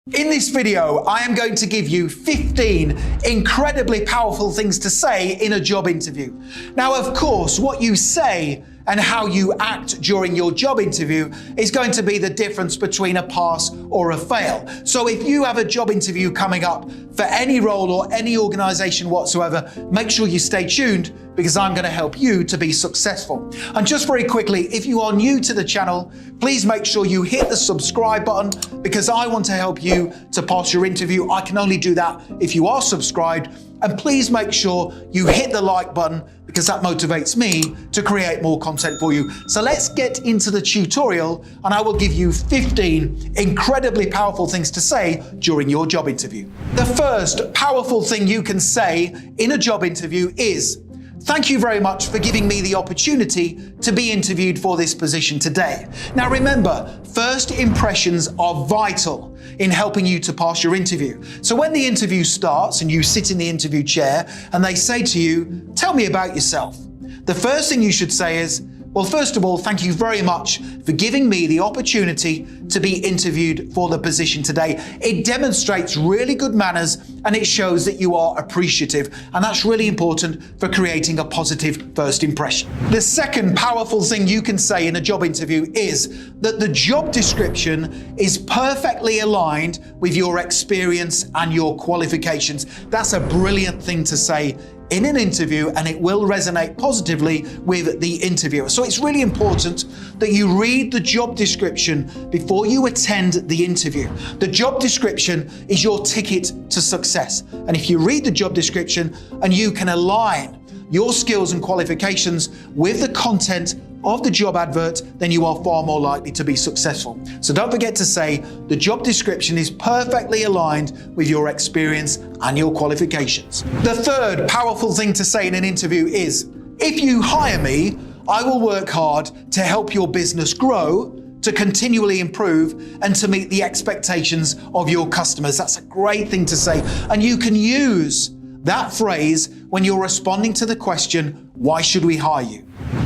In this video, I am going to give you 15 incredibly powerful things to say in a job interview. Now, of course, what you say and how you act during your job interview is going to be the difference between a pass or a fail. So if you have a job interview coming up for any role or any organization whatsoever, make sure you stay tuned because I'm going to help you to be successful. And just very quickly, if you are new to the channel, please make sure you hit the subscribe button because I want to help you to pass your interview. I can only do that if you are subscribed. And please make sure you hit the like button because that motivates me to create more content for you. So let's get into the tutorial and I will give you 15 incredibly powerful things to say during your job interview. The first powerful thing you can say in a job interview is, "Thank you very much for giving me the opportunity to be interviewed for this position today." Now remember, first impressions are vital in helping you to pass your interview. So when the interview starts and you sit in the interview chair and they say to you, "Tell me about yourself," the first thing you should say is, "Well, first of all, thank you very much for giving me the opportunity to be interviewed for the position today." It demonstrates really good manners and it shows that you are appreciative. And that's really important for creating a positive first impression. The second powerful thing you can say in a job interview is that the job description is perfectly aligned with your experience and your qualifications. That's a brilliant thing to say in an interview and it will resonate positively with the interviewer. So it's really important that you read the job description before you attend the interview. The job description is your ticket to success. And if you read the job description and you can align your skills and qualifications with the content of the job advert, then you are far more likely to be successful. So don't forget to say the job description is perfectly aligned with your experience and your qualifications. The third powerful thing to say in an interview is, "If you hire me, I will work hard to help your business grow, to continually improve and to meet the expectations of your customers." That's a great thing to say. And you can use that phrase when you're responding to the question, "Why should we hire you?"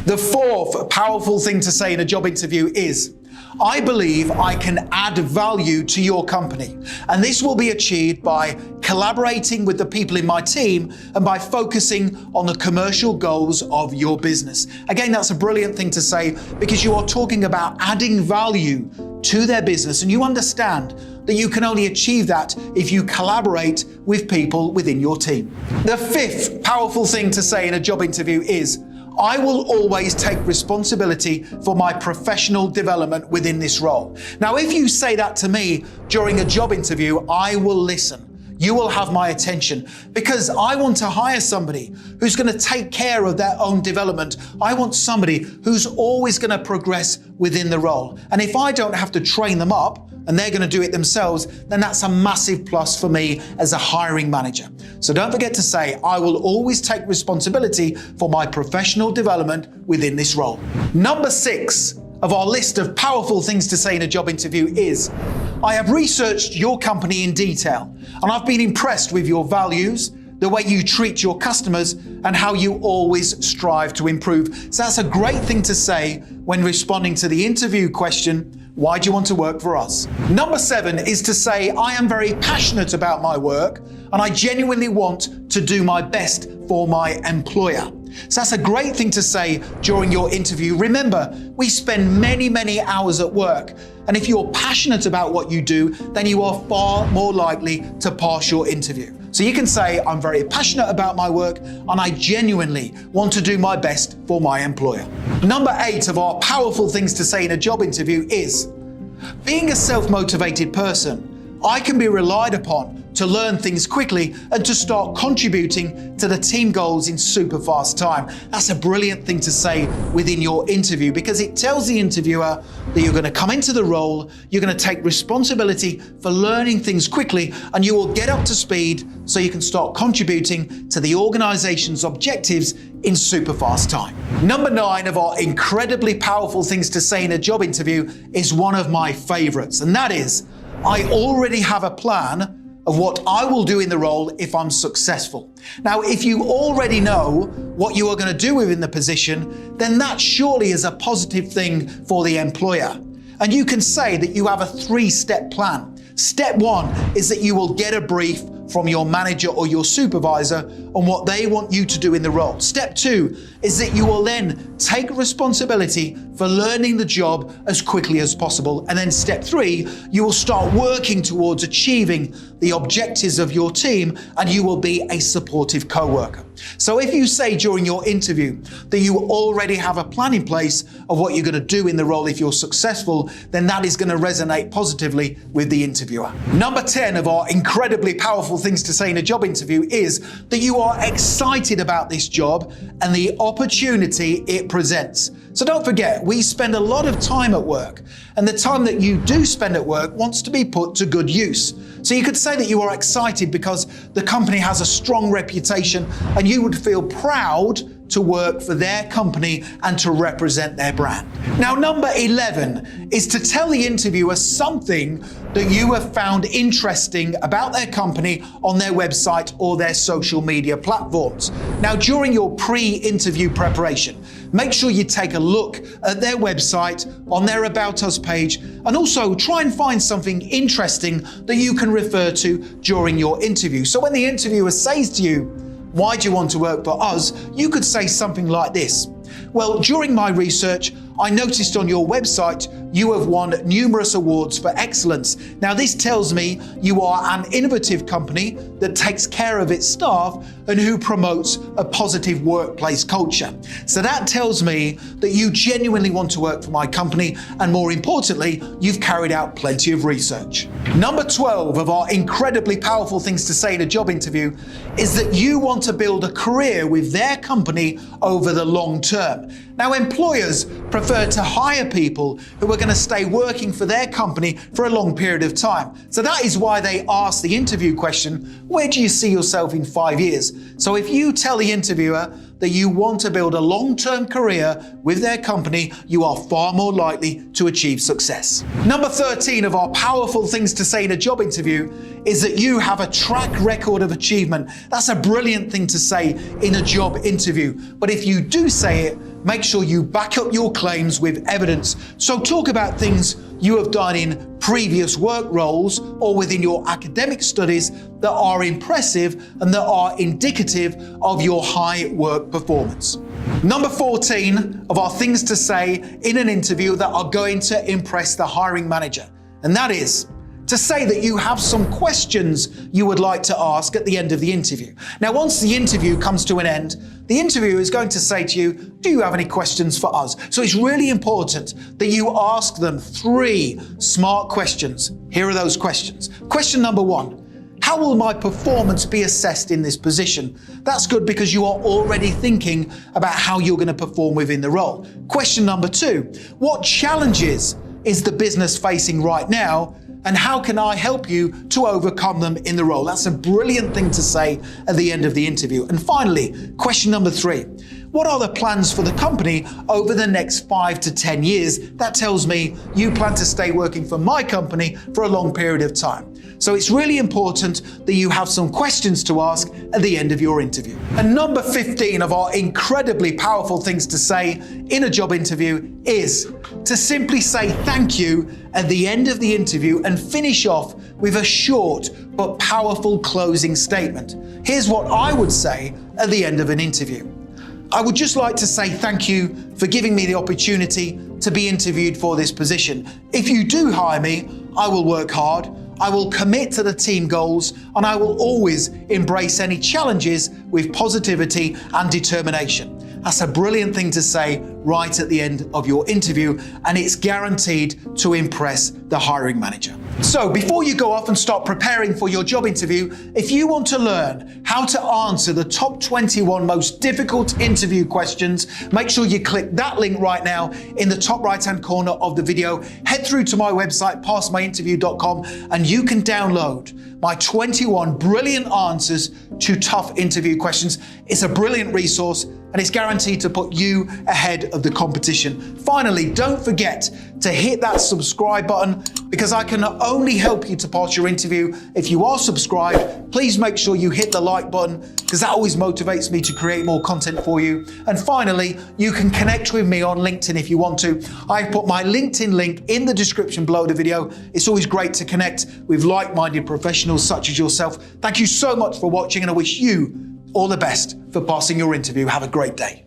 The fourth powerful thing to say in a job interview is, "I believe I can add value to your company, and this will be achieved by collaborating with the people in my team and by focusing on the commercial goals of your business." Again, that's a brilliant thing to say because you are talking about adding value to their business and you understand that you can only achieve that if you collaborate with people within your team. The fifth powerful thing to say in a job interview is, "I will always take responsibility for my professional development within this role." Now, if you say that to me during a job interview, I will listen. You will have my attention because I want to hire somebody who's going to take care of their own development. I want somebody who's always going to progress within the role. And if I don't have to train them up and they're going to do it themselves, then that's a massive plus for me as a hiring manager. So don't forget to say, "I will always take responsibility for my professional development within this role." Number 6 of our list of powerful things to say in a job interview is, "I have researched your company in detail and I've been impressed with your values, the way you treat your customers and how you always strive to improve." So that's a great thing to say when responding to the interview question, "Why do you want to work for us?" Number 7 is to say, "I am very passionate about my work and I genuinely want to do my best for my employer." So that's a great thing to say during your interview. Remember, we spend many hours at work. And if you're passionate about what you do, then you are far more likely to pass your interview. So you can say, "I'm very passionate about my work and I genuinely want to do my best for my employer." Number 8 of our powerful things to say in a job interview is, "Being a self-motivated person, I can be relied upon to learn things quickly and to start contributing to the team goals in super fast time." That's a brilliant thing to say within your interview because it tells the interviewer that you're going to come into the role, you're going to take responsibility for learning things quickly, and you will get up to speed so you can start contributing to the organization's objectives in super fast time. Number 9 of our incredibly powerful things to say in a job interview is one of my favorites, and that is, "I already have a plan of what I will do in the role if I'm successful." Now, if you already know what you are going to do within the position, then that surely is a positive thing for the employer. And you can say that you have a 3-step plan Step one is that you will get a brief from your manager or your supervisor on what they want you to do in the role. Step two is that you will then take responsibility for learning the job as quickly as possible. And then step three, you will start working towards achieving the objectives of your team, and you will be a supportive coworker. So if you say during your interview that you already have a plan in place of what you're going to do in the role if you're successful, then that is going to resonate positively with the interviewer. Number 10 of our incredibly powerful things to say in a job interview is that you are excited about this job and the opportunity it presents. So don't forget, we spend a lot of time at work, and the time that you do spend at work wants to be put to good use. So you could say that you are excited because the company has a strong reputation and you would feel proud to work for their company and to represent their brand. Now, number 11 is to tell the interviewer something that you have found interesting about their company on their website or their social media platforms. Now, during your pre-interview preparation, make sure you take a look at their website, on their About Us page, and also try and find something interesting that you can refer to during your interview. So when the interviewer says to you, "Why do you want to work for us?" you could say something like this: "Well, during my research, I noticed on your website you have won numerous awards for excellence. Now, this tells me you are an innovative company that takes care of its staff and who promotes a positive workplace culture. So that tells me that you genuinely want to work for my company, and more importantly, you've carried out plenty of research." Number 12 of our incredibly powerful things to say in a job interview is that you want to build a career with their company over the long term. Now, employers prefer to hire people who are going to stay working for their company for a long period of time. So that is why they ask the interview question, where do you see yourself in 5 years? So if you tell the interviewer that you want to build a long-term career with their company, you are far more likely to achieve success. Number 13 of our powerful things to say in a job interview is that you have a track record of achievement. That's a brilliant thing to say in a job interview. But if you do say it, make sure you back up your claims with evidence. So talk about things you have done in previous work roles or within your academic studies that are impressive and that are indicative of your high work performance. Number 14 of our things to say in an interview that are going to impress the hiring manager, and that is to say that you have some questions you would like to ask at the end of the interview. Now, once the interview comes to an end, the interviewer is going to say to you, "Do you have any questions for us?" So it's really important that you ask them 3 smart questions. Here are those questions. Question number 1. How will my performance be assessed in this position? That's good because you are already thinking about how you're going to perform within the role. Question number 2. What challenges is the business facing right now, and how can I help you to overcome them in the role? That's a brilliant thing to say at the end of the interview. And finally, question number 3. What are the plans for the company over the next 5 to 10 years? That tells me you plan to stay working for my company for a long period of time. So it's really important that you have some questions to ask at the end of your interview. And number 15 of our incredibly powerful things to say in a job interview is to simply say thank you at the end of the interview and finish off with a short but powerful closing statement. Here's what I would say at the end of an interview. I would just like to say thank you for giving me the opportunity to be interviewed for this position. If you do hire me, I will work hard, I will commit to the team goals, and I will always embrace any challenges with positivity and determination. That's a brilliant thing to say right at the end of your interview, and it's guaranteed to impress the hiring manager. So before you go off and start preparing for your job interview, if you want to learn how to answer the top 21 most difficult interview questions, make sure you click that link right now in the top right-hand corner of the video. Head through to my website, passmyinterview.com, and you can download my 21 brilliant answers to tough interview questions. It's a brilliant resource, and it's guaranteed to put you ahead of the competition. Finally, don't forget to hit that subscribe button, because I can only help you to pass your interview if you are subscribed. Please make sure you hit the like button, because that always motivates me to create more content for you. And finally, you can connect with me on LinkedIn if you want to. I've put my LinkedIn link in the description below the video. It's always great to connect with like-minded professionals such as yourself. Thank you so much for watching, and I wish you all the best for passing your interview. Have a great day.